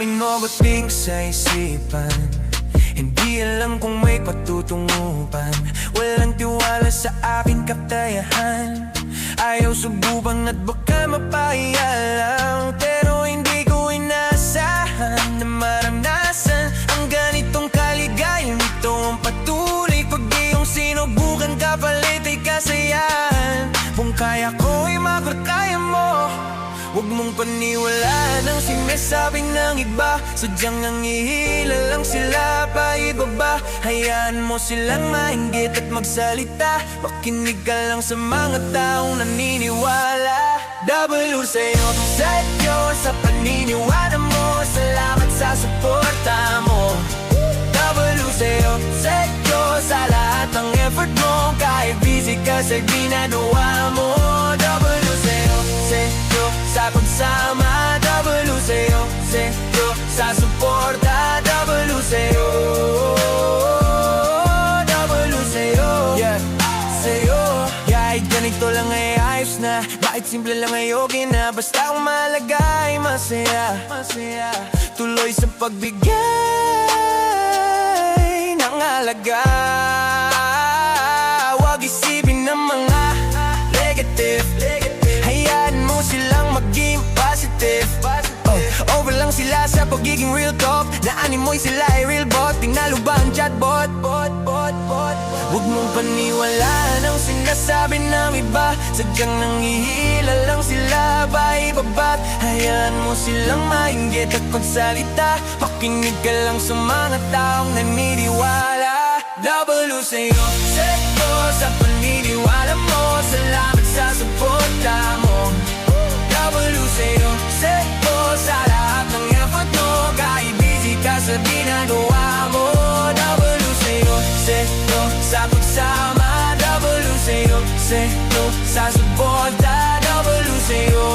daming nogoting sa isipan, hindi alam kung may patutunguhan. Walang tiwala sa aking kakayahan, ayaw subukan at baka mapahiya lang. Pero hindi ko inaasahan na maranasan ang ganitong kaligayang ito. Ang patuloy pag iyong sinubukan, kapalit ay kasayahan. Kung kaya ko ay makakaya mo, huwag mong paniwalaan ang sinasabing ng iba. Sadyang nangihila lang sila pa ibaba. Hayaan mo silang mainggit at magsalita, makinig ka lang sa mga taong naniniwala. W sa'yo, sa paniniwala mo, salamat sa suporta mo. W sa'yo, sa lahat ng effort mo, kahit busy ka sa ginagawa mo. W sa'yo, sa pagsama. W sa'yo, sa suporta. W sa'yo, W sa'yo, yeah, sa'yo. Kahit ganito lang ay ayos na, bakit simple lang ay okay na, basta ang mahalaga ay masaya. Tuloy sa pagbigay ng halaga, huwag isipin ng mga negative. Hayaan mo silang maging positive. Over lang sila sa pagiging real talk, na animoy sila ay real bot. Tinalo ba ang chatbot? Huwag mong paniwalaan ang sinasabi ng iba. Sadyang nangihila lang sila ba ibaba. Hayaan mo silang mainggit at magsalita, makinig ka lang sa mga taong naniniwala. W sa'yo, sa paniniwala mo, salamat sa suporta mo. W sa'yo, sa lahat ng effort mo, kahit busy ka sa ginagawa mo. W sa'yo, sa pagsama. W sa'yo, sa suporta. W sa'yo.